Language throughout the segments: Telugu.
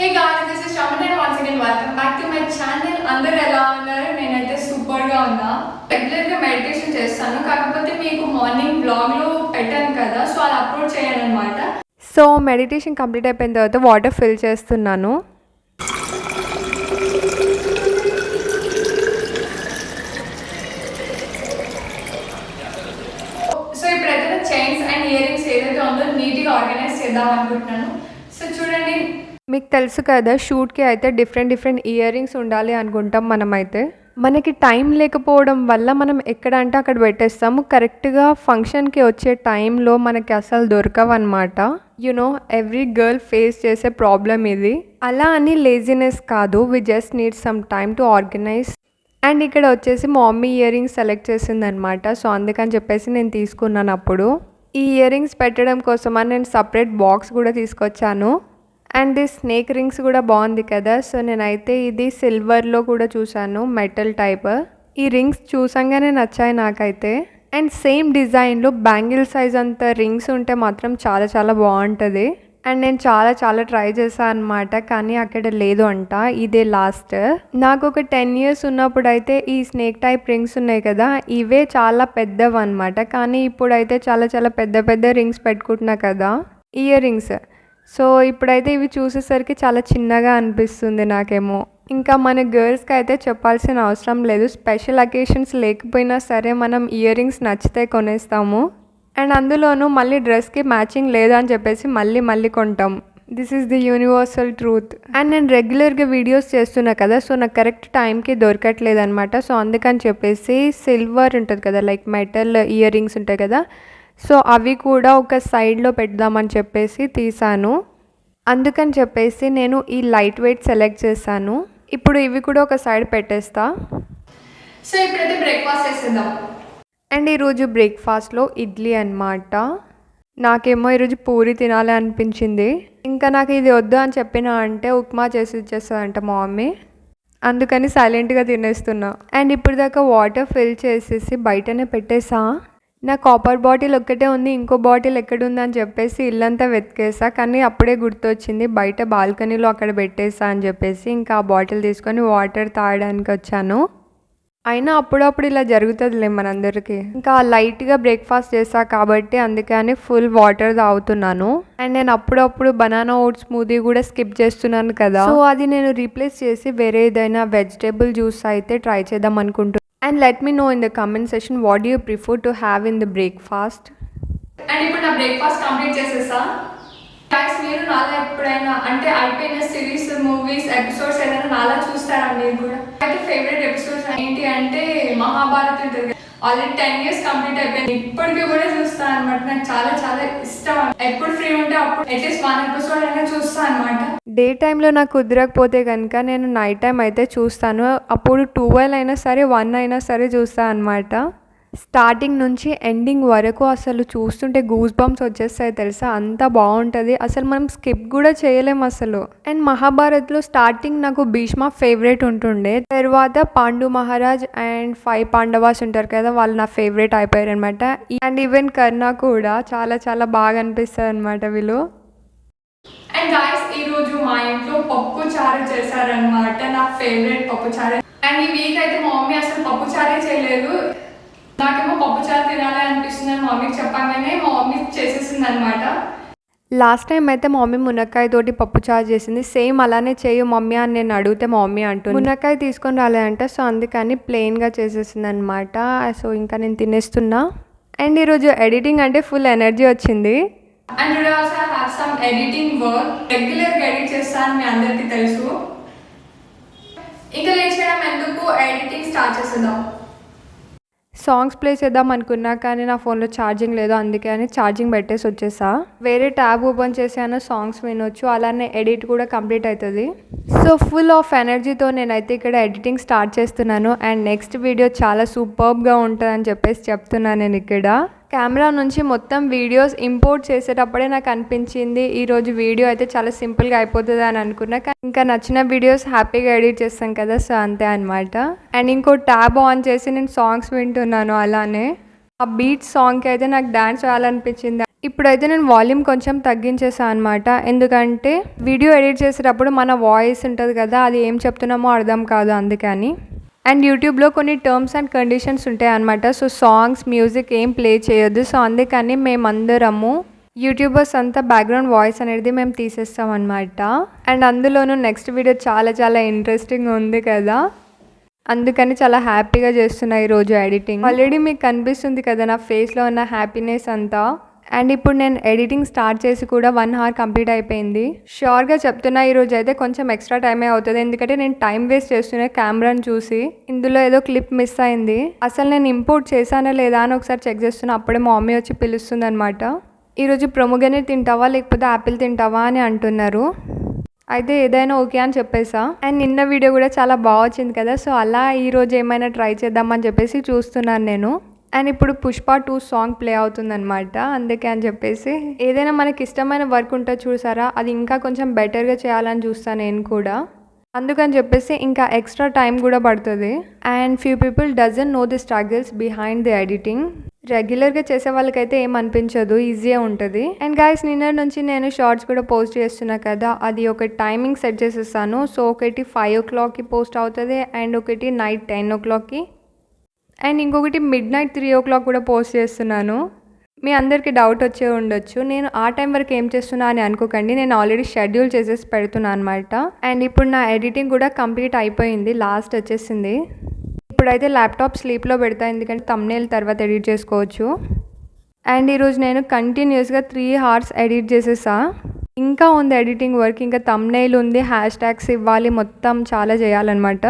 Hey guys, this is Shaman and once again welcome back to my channel. అందరూ ఎలా ఉన్నారు? నేనైతే సూపర్ గా ఉన్నా. రెగ్యులర్ గా మెడిటేషన్ చేస్తాను, కాకపోతే మీకు మార్నింగ్ బ్లాగ్ లో పెట్టాను కదా, సో అది అప్లోడ్ చేయను అన్నమాట. సో మెడిటేషన్ కంప్లీట్ అయిపోయిన తర్వాత వాటర్ ఫిల్ చేస్తున్నాను. సో ఇప్పుడైతే చైన్స్ అండ్ ఇయర్ రింగ్స్ ఏదైతే ఉందో నీట్గా ఆర్గనైజ్ చేద్దాం అనుకుంటున్నాను. సో చూడండి, మీకు తెలుసు కదా, షూట్కి అయితే డిఫరెంట్ ఇయర్ రింగ్స్ ఉండాలి అనుకుంటాం. మనకి టైం లేకపోవడం వల్ల మనం ఎక్కడ అంటే అక్కడ పెట్టేస్తాము. కరెక్ట్గా ఫంక్షన్కి వచ్చే టైంలో మనకి అసలు దొరకవు అనమాట. యునో ఎవ్రీ గర్ల్ ఫేస్ చేసే ప్రాబ్లం ఇది. అలా అని లేజినెస్ కాదు, we just need some time to organise. And ఇక్కడ వచ్చేసి మా మమ్మీ ఇయర్ రింగ్స్ సెలెక్ట్ చేసింది అనమాట. సో అందుకని చెప్పేసి నేను తీసుకున్నాను. అప్పుడు ఈ ఇయర్ రింగ్స్ పెట్టడం కోసమని నేను సపరేట్ బాక్స్ కూడా తీసుకొచ్చాను. అండ్ ఈ స్నేక్ రింగ్స్ కూడా బాగుంది కదా. సో నేనైతే ఇది సిల్వర్లో కూడా చూశాను, మెటల్ టైప్. ఈ రింగ్స్ చూసంగానే నచ్చాయి నాకైతే. అండ్ సేమ్ డిజైన్లో బ్యాంగిల్ సైజ్ అంత రింగ్స్ ఉంటే మాత్రం చాలా చాలా బాగుంటుంది. అండ్ నేను చాలా ట్రై చేశాను అనమాట, కానీ అక్కడ లేదు అంట. ఇదే లాస్ట్. నాకు ఒక 10 years ఉన్నప్పుడు అయితే ఈ స్నేక్ టైప్ రింగ్స్ ఉన్నాయి కదా, ఇవే చాలా పెద్దవి అనమాట. కానీ ఇప్పుడైతే చాలా పెద్ద రింగ్స్ పెట్టుకుంటున్నా కదా, ఇయర్ రింగ్స్. సో ఇప్పుడైతే ఇవి చూసేసరికి చాలా చిన్నగా అనిపిస్తుంది నాకేమో. ఇంకా మన గర్ల్స్కి అయితే చెప్పాల్సిన అవసరం లేదు, స్పెషల్ అకేషన్స్ లేకపోయినా సరే మనం ఇయర్ రింగ్స్ నచ్చితే కొనేస్తాము. అండ్ అందులోనూ మళ్ళీ డ్రెస్కి మ్యాచింగ్ లేదా అని చెప్పేసి మళ్ళీ కొంటాం. This is the universal truth. And నేను రెగ్యులర్గా వీడియోస్ చేస్తున్నా కదా, సో నాకు కరెక్ట్ టైంకి దొరకట్లేదు అనమాట. సో అందుకని చెప్పేసి సిల్వర్ ఉంటుంది కదా, లైక్ మెటల్ ఇయర్ రింగ్స్ ఉంటాయి కదా, సో అవి కూడా ఒక సైడ్లో పెడదామని చెప్పేసి తీసాను. అందుకని చెప్పేసి నేను ఈ లైట్ వెయిట్ సెలెక్ట్ చేశాను. ఇప్పుడు ఇవి కూడా ఒక సైడ్ పెట్టేస్తా. సో ఇప్పుడైతే బ్రేక్ఫాస్ట్ చేసేద్దాం. అండ్ ఈరోజు బ్రేక్ఫాస్ట్లో ఇడ్లీ అనమాట. నాకేమో ఈరోజు పూరి తినాలి అనిపించింది. ఇంకా నాకు ఇది వద్దు అని చెప్పినా అంటే ఉప్మా చేసి ఇచ్చేస్తుందంట మా మమ్మీ. అందుకని సైలెంట్గా తినేస్తున్నా. అండ్ ఇప్పుడు దాకా వాటర్ ఫిల్ చేసేసి బయటనే పెట్టేసా. నా కాపర్ బాటిల్ ఒక్కటే ఉంది, ఇంకో బాటిల్ ఎక్కడుంది అని చెప్పేసి ఇల్లంతా వెతికేసా. కానీ అప్పుడే గుర్తొచ్చింది బయట బాల్కనీలో అక్కడ పెట్టేసా అని చెప్పేసి ఇంకా ఆ బాటిల్ తీసుకొని వాటర్ తాగడానికి వచ్చాను. అయినా అప్పుడప్పుడు ఇలా జరుగుతుందిలే మనందరికీ. ఇంకా లైట్గా బ్రేక్ఫాస్ట్ చేసా కాబట్టి అందుకని ఫుల్ వాటర్ తాగుతున్నాను. అండ్ నేను అప్పుడప్పుడు బనానా ఓట్స్ స్మూదీ కూడా స్కిప్ చేస్తున్నాను కదా, సో అది నేను రీప్లేస్ చేసి వేరే ఏదైనా వెజిటేబుల్ జ్యూస్ అయితే ట్రై చేద్దాం అనుకుంటున్నాను. And let me know in the comment section what do you prefer to have in the breakfast. And ఇప్పుడు నా బ్రేక్ఫాస్ట్ కంప్లీట్ చేసేసా. గైస్, మీరు నాలా ఎప్పుడైనా అంటే అయిపోయిన సిరీస్, మూవీస్, ఎపిసోడ్స్ ఏదైనా నాలా చూస్తారా మీరు కూడా? అయితే ఫేవరెట్ ఎపిసోడ్స్ ఏంటి అంటే మహాభారత్ ఉంటుంది. ఆల్రెడీ 10 years కంప్లీట్ అయిపోయింది, ఇప్పటికీ కూడా చూస్తాను అనమాట. నాకు చాలా ఇష్టం. ఎప్పుడు ఫ్రీ ఉంటే అప్పుడు అట్లీస్ట్ 1 episode అయినా చూస్తాను అనమాట. డే టైంలో నాకు కుదరకపోతే కనుక నేను నైట్ టైం అయితే చూస్తాను. అప్పుడు 12 అయినా సరే 1 అయినా సరే చూస్తాను అనమాట. స్టార్టింగ్ నుంచి ఎండింగ్ వరకు అసలు చూస్తుంటే గూస్ బంప్స్ వచ్చేస్తాయి తెలుసా, అంత బాగుంటుంది. అసలు మనం స్కిప్ కూడా చేయలేము అసలు. అండ్ మహాభారత్లో స్టార్టింగ్ నాకు భీష్మ ఫేవరెట్ ఉంటుండే, తర్వాత పాండు మహారాజ్ అండ్ 5 పాండవాస్ ఉంటారు కదా, వాళ్ళు నా ఫేవరెట్ అయిపోయారు అనమాట. అండ్ ఈవెన్ కర్ణ కూడా చాలా బాగా అనిపిస్తుంది అనమాట వీళ్ళు. అండ్ గాయస్, ఈరోజు మా ఇంట్లో పప్పు చారు చేశారనమాట, నా ఫేవరెట్ పప్పు చారు. అండ్ ఈ వీక్ అయితే మా మమ్మీ అసలు పప్పు చారే చేయలేదు. నాకేమో పప్పు చారు తినాలి అనిపిస్తుంది అని మమ్మీకి చెప్పగానే మా మమ్మీ చేసేసింది అనమాట. లాస్ట్ టైం అయితే మా మమ్మీ మునక్కాయ తోటి పప్పు చారు చేసింది. సేమ్ అలానే చేయు మమ్మీ అని నేను అడిగితే మా మమ్మీ అంటుంది మునక్కాయ తీసుకొని రాలేదంట, సో అందుకని ప్లెయిన్గా చేసేసింది అనమాట. సో ఇంకా నేను తినేస్తున్నా. అండ్ ఈరోజు ఎడిటింగ్ అంటే ఫుల్ ఎనర్జీ వచ్చింది. And today also I have some editing work. రెగ్యులర్గా ఎడిట్ చేస్తాను, మీ అందరికీ తెలుసు. ఇంకా లేట్ చేయడం ఎందుకు, ఎడిటింగ్ స్టార్ట్ చేసేద్దాం. సాంగ్స్ ప్లే చేద్దాం అనుకున్నా కానీ నా ఫోన్లో ఛార్జింగ్ లేదు, అందుకే అని ఛార్జింగ్ పెట్టేసి వచ్చేసా. వేరే ట్యాబ్ ఓపెన్ చేసాను, సాంగ్స్ వినొచ్చు, అలానే ఎడిట్ కూడా కంప్లీట్ అవుతుంది. సో ఫుల్ ఆఫ్ ఎనర్జీతో నేనైతే ఇక్కడ ఎడిటింగ్ స్టార్ట్ చేస్తున్నాను. అండ్ నెక్స్ట్ వీడియో చాలా సూపర్బ్గా ఉంటుందని చెప్పేసి చెప్తున్నాను. నేను ఇక్కడ కెమెరా నుంచి మొత్తం వీడియోస్ ఇంపోర్ట్ చేసేటప్పుడే నాకు అనిపించింది ఈరోజు వీడియో అయితే చాలా సింపుల్గా అయిపోతుంది అని అనుకున్నా. ఇంకా నచ్చిన వీడియోస్ హ్యాపీగా ఎడిట్ చేస్తాం కదా, సో అంతే అనమాట. అండ్ ఇంకో ట్యాబ్ ఆన్ చేసి నేను సాంగ్స్ వింటున్నాను. అలానే ఆ బీట్ సాంగ్కి అయితే నాకు డ్యాన్స్ వేయాలనిపించింది. ఇప్పుడైతే నేను వాల్యూమ్ కొంచెం తగ్గించేసాను అనమాట. ఎందుకంటే వీడియో ఎడిట్ చేసేటప్పుడు మన వాయిస్ ఉంటుంది కదా, అది ఏం చెప్తున్నామో అర్థం కాదు అందుకని. అండ్ యూట్యూబ్లో కొన్ని టర్మ్స్ అండ్ కండిషన్స్ ఉంటాయి అనమాట. సో సాంగ్స్, మ్యూజిక్ ఏం ప్లే చేయొద్దు. సో అందుకని మేమందరము యూట్యూబర్స్ అంతా బ్యాక్గ్రౌండ్ వాయిస్ అనేది మేము తీసేస్తాం అనమాట. అండ్ అందులోనూ నెక్స్ట్ వీడియో చాలా చాలా ఇంట్రెస్టింగ్ ఉంది కదా, అందుకని చాలా హ్యాపీగా చేస్తున్నా ఈరోజు ఎడిటింగ్. ఆల్రెడీ మీకు కనిపిస్తుంది కదా నా ఫేస్లో ఉన్న హ్యాపీనెస్ అంతా. అండ్ ఇప్పుడు నేను ఎడిటింగ్ స్టార్ట్ చేసి కూడా 1 hour కంప్లీట్ అయిపోయింది. షూర్గా చెప్తున్నా ఈరోజు అయితే కొంచెం ఎక్స్ట్రా టైమే అవుతుంది, ఎందుకంటే నేను టైం వేస్ట్ చేస్తున్నా కెమెరాని చూసి. ఇందులో ఏదో క్లిప్ మిస్ అయింది. అసలు నేను ఇంపోర్ట్ చేశానా లేదా అని ఒకసారి చెక్ చేస్తున్నా. అప్పుడే మా మమ్మీ వచ్చి పిలుస్తుంది అనమాట. ఈరోజు ప్రొమోగనేట్ తింటావా లేకపోతే యాపిల్ తింటావా అని అంటున్నారు. అయితే ఏదైనా ఓకే అని చెప్పేసా. అండ్ నిన్న వీడియో కూడా చాలా బాగా వచ్చింది కదా, సో అలా ఈరోజు ఏమైనా ట్రై చేద్దామని చెప్పేసి చూస్తున్నాను నేను. అండ్ ఇప్పుడు పుష్ప 2 సాంగ్ ప్లే అవుతుందన్నమాట. అందుకే అని చెప్పేసి ఏదైనా మనకి ఇష్టమైన వర్క్ ఉంటే చూసారా, అది ఇంకా కొంచెం బెటర్గా చేయాలని చూస్తాను నేను కూడా. అందుకని చెప్పేసి ఇంకా ఎక్స్ట్రా టైం కూడా పడుతుంది. And few people doesn't know the struggles behind the editing. రెగ్యులర్గా చేసే వాళ్ళకైతే ఏం అనిపించదు, ఈజీగా ఉంటుంది. అండ్ గైస్ నిన్న నుంచి నేను షార్ట్స్ కూడా పోస్ట్ చేస్తున్నా కదా, అది ఒక టైమింగ్ సెట్ చేసేస్తాను. సో ఒకటి 5 o'clockకి పోస్ట్ అవుతుంది, అండ్ ఒకటి నైట్ 10 o'clockకి, అండ్ ఇంకొకటి midnight 3 o'clock కూడా పోస్ట్ చేస్తున్నాను. మీ అందరికీ డౌట్ వచ్చే ఉండొచ్చు, నేను ఆ టైం వరకు ఏం చేస్తున్నా అని అనుకోకండి. నేను ఆల్రెడీ షెడ్యూల్ చేసేసి పెడుతున్నాను అనమాట. అండ్ ఇప్పుడు నా ఎడిటింగ్ కూడా కంప్లీట్ అయిపోయింది, లాస్ట్ వచ్చేసింది. ఇప్పుడైతే ల్యాప్టాప్ స్లీప్లో పెడతా, ఎందుకంటే thumbnail తర్వాత ఎడిట్ చేసుకోవచ్చు. అండ్ ఈరోజు నేను కంటిన్యూస్గా 3 hours ఎడిట్ చేసేసా. ఇంకా ఉంది ఎడిటింగ్ వర్క్, ఇంకా thumbnail ఉంది, హ్యాష్-ట్యాగ్స్ ఇవ్వాలి, మొత్తం చాలా చేయాలన్నమాట.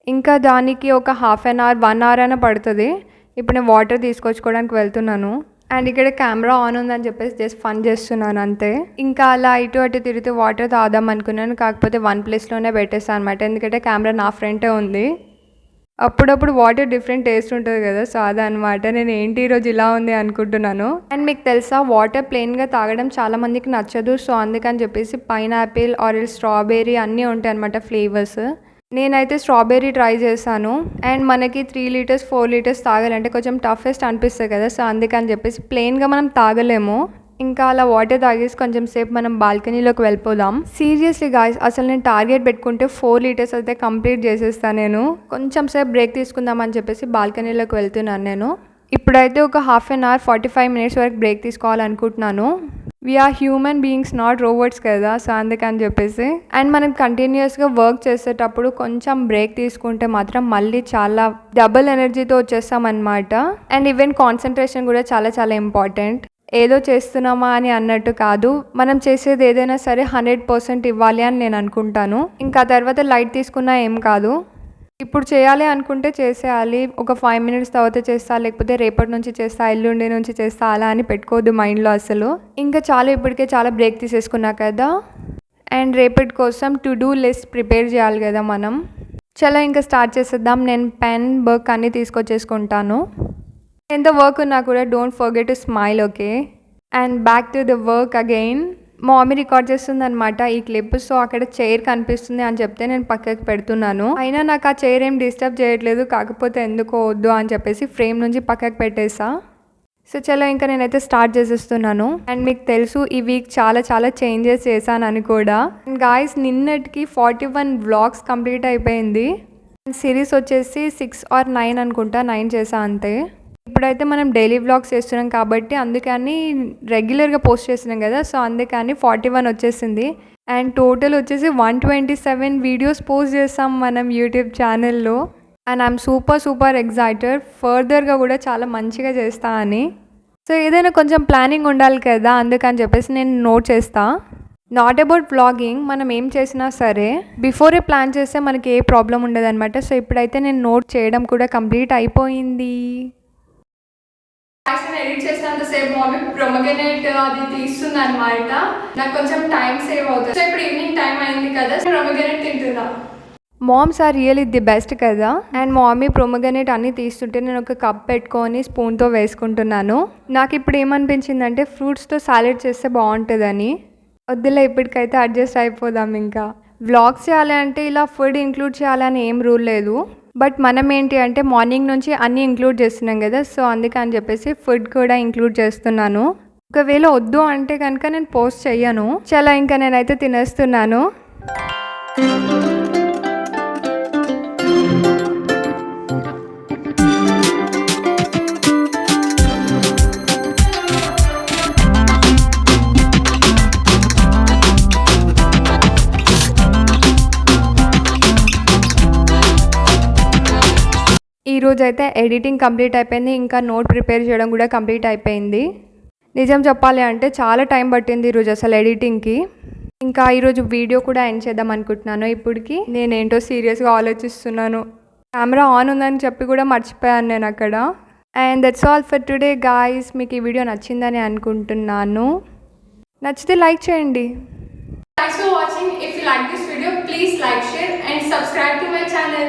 ఇంకా దానికి ఒక 1/2 hour 1 hour అయినా పడుతుంది. ఇప్పుడు నేను వాటర్ తీసుకొచ్చుకోవడానికి వెళ్తున్నాను. అండ్ ఇక్కడ కెమెరా ఆన్ ఉందని చెప్పేసి జస్ట్ ఫన్ చేస్తున్నాను అంతే. ఇంకా అలా ఇటు అటు తిరుగుతూ వాటర్ తాగుదాం అనుకున్నాను, కాకపోతే 1 placeలోనే పెట్టేస్తాను అనమాట, ఎందుకంటే కెమెరా నా ఫ్రంటే ఉంది. అప్పుడప్పుడు వాటర్ డిఫరెంట్ టేస్ట్ ఉంటుంది కదా, సో అదనమాట. నేను ఏంటి ఈరోజు ఇలా ఉంది అనుకుంటున్నాను. అండ్ మీకు తెలుసా, వాటర్ ప్లెయిన్గా తాగడం చాలా మందికి నచ్చదు. సో అందుకని చెప్పేసి పైనాపిల్ ఆర్ స్ట్రాబెర్రీ అన్నీ ఉంటాయి అనమాట ఫ్లేవర్స్. నేనైతే స్ట్రాబెర్రీ ట్రై చేశాను. అండ్ మనకి 3 liters 4 liters తాగాలంటే కొంచెం టఫెస్ట్ అనిపిస్తుంది కదా, సో అందుకని చెప్పేసి ప్లెయిన్గా మనం తాగలేము. ఇంకా అలా వాటర్ తాగేసి కొంచెం సేపు మనం బాల్కనీలోకి వెళ్ళిపోదాం. సీరియస్లీ గాయ్స్, అసలు నేను టార్గెట్ పెట్టుకుంటే 4 liters అయితే కంప్లీట్ చేసేస్తాను నేను. కొంచెం సేపు బ్రేక్ తీసుకుందామని చెప్పేసి బాల్కనీలోకి వెళ్తున్నాను నేను. ఇప్పుడైతే ఒక 1/2 hour 45 minutes వరకు బ్రేక్ తీసుకోవాలనుకుంటున్నాను. We are human beings, not robots కదా, సో అందుకని చెప్పేసి. అండ్ మనం కంటిన్యూస్గా వర్క్ చేసేటప్పుడు కొంచెం బ్రేక్ తీసుకుంటే మాత్రం మళ్ళీ చాలా డబుల్ ఎనర్జీతో వచ్చేస్తామన్నమాట. అండ్ ఈవెన్ కాన్సన్ట్రేషన్ కూడా చాలా చాలా ఇంపార్టెంట్. ఏదో చేస్తున్నామా అని అన్నట్టు కాదు, మనం చేసేది ఏదైనా సరే 100% ఇవ్వాలి అని నేను అనుకుంటాను. ఇంకా తర్వాత లైట్ తీసుకున్నా ఏం కాదు. ఇప్పుడు చేయాలి అనుకుంటే చేసేయాలి. ఒక 5 minutes తర్వాత చేస్తా, లేకపోతే రేపటి నుంచి చేస్తా, ఎల్లుండి నుంచి చేస్తా, అలా అని పెట్టుకోవద్దు మైండ్లో అసలు. ఇంకా చాలా ఇప్పటికే చాలా బ్రేక్ తీసేసుకున్నా కదా. అండ్ రేపటి కోసం టు డూ లిస్ట్ ప్రిపేర్ చేయాలి కదా మనం. చలో ఇంకా స్టార్ట్ చేసేద్దాం. నేను పెన్, బుక్ అన్నీ తీసుకొచ్చేసుకుంటాను. ఎంత వర్క్ ఉన్నా కూడా don't forget to smile, okay? And back to the work again. మా మమ్మీ రికార్డ్ చేస్తుంది అనమాట ఈ క్లిప్. సో అక్కడ చైర్ కనిపిస్తుంది అని చెప్తే నేను పక్కకి పెడుతున్నాను. అయినా నాకు ఆ చైర్ ఏం డిస్టర్బ్ చేయట్లేదు, కాకపోతే ఎందుకో వద్దు అని చెప్పేసి ఫ్రేమ్ నుంచి పక్కకి పెట్టేసా. సో చలో ఇంకా నేనైతే స్టార్ట్ చేసేస్తున్నాను. అండ్ మీకు తెలుసు ఈ వీక్ చాలా చాలా చేంజెస్ చేశానని కూడా. అండ్ గాయస్, నిన్నటికి 41 vlogs కంప్లీట్ అయిపోయింది. సిరీస్ వచ్చేసి 6 or 9 అనుకుంటా, 9 చేసా అంతే. ఇప్పుడైతే మనం డైలీ వ్లాగ్స్ చేస్తున్నాం కాబట్టి అందుకని రెగ్యులర్గా పోస్ట్ చేస్తున్నాం కదా, సో అందుకని 41 వచ్చేసింది. అండ్ టోటల్ వచ్చేసి 127 వీడియోస్ పోస్ట్ చేస్తాం మనం యూట్యూబ్ ఛానల్లో. అండ్ ఐఎమ్ సూపర్ ఎక్సైటెడ్, ఫర్దర్గా కూడా చాలా మంచిగా చేస్తా అని. సో ఏదైనా కొంచెం ప్లానింగ్ ఉండాలి కదా, అందుకని చెప్పేసి నేను నోట్ చేస్తా. నాట్ అబౌట్ వ్లాగింగ్, మనం ఏం చేసినా సరే బిఫోరే ప్లాన్ చేస్తే మనకి ఏ ప్రాబ్లం ఉండదు అనమాట. సో ఇప్పుడైతే నేను నోట్ చేయడం కూడా కంప్లీట్ అయిపోయింది. ఎడిట్ చేసినంతసేపు మమ్మీ ప్రొమగనేట్ అది తీస్తుంది అనమాట. నాకు కొంచెం టైం సేవ్ అవుతుంది. సో ఇప్పుడు ఈవినింగ్ టైం అయింది కదా, ప్రొమగనేట్ తింటున్నా. Moms are really the best కదా. అండ్ మమ్మీ ప్రొమగనేట్ అన్నీ తీస్తుంటే నేను ఒక కప్ పెట్టుకొని స్పూన్తో వేసుకుంటున్నాను. నాకు ఇప్పుడు ఏమనిపించిందంటే ఫ్రూట్స్తో సాలెడ్ చేస్తే బాగుంటుందని. వద్దులే, ఇప్పటికైతే అడ్జస్ట్ అయిపోదాం. ఇంకా వ్లాగ్స్ చేయాలి అంటే ఇలా ఫుడ్ ఇంక్లూడ్ చేయాలని ఏం రూల్ లేదు. బట్ మనం ఏంటి అంటే మార్నింగ్ నుంచి అన్నీ ఇంక్లూడ్ చేస్తున్నాం కదా, సో అందుకని చెప్పేసి ఫుడ్ కూడా ఇంక్లూడ్ చేస్తున్నాను. ఒకవేళ వద్దు అంటే కనుక నేను పోస్ట్ చెయ్యను. చాలా ఇంకా నేనైతే తినేస్తున్నాను. ఈరోజు అయితే ఎడిటింగ్ కంప్లీట్ అయిపోయింది. ఇంకా నోట్ ప్రిపేర్ చేయడం కూడా కంప్లీట్ అయిపోయింది. నిజం చెప్పాలి అంటే చాలా టైం పట్టింది ఈరోజు అసలు ఎడిటింగ్కి. ఇంకా ఈరోజు వీడియో కూడా ఎండ్ చేద్దాం అనుకుంటున్నాను. ఇప్పటికి నేనేంటో సీరియస్గా ఆలోచిస్తున్నాను. కెమెరా ఆన్ ఉందని చెప్పి కూడా మర్చిపోయాను నేను అక్కడ. And that's all for today guys. మీకు ఈ వీడియో నచ్చిందని అనుకుంటున్నాను. నచ్చితే లైక్ చేయండి. Thanks for watching. If you like this video, please like, share and subscribe to my channel.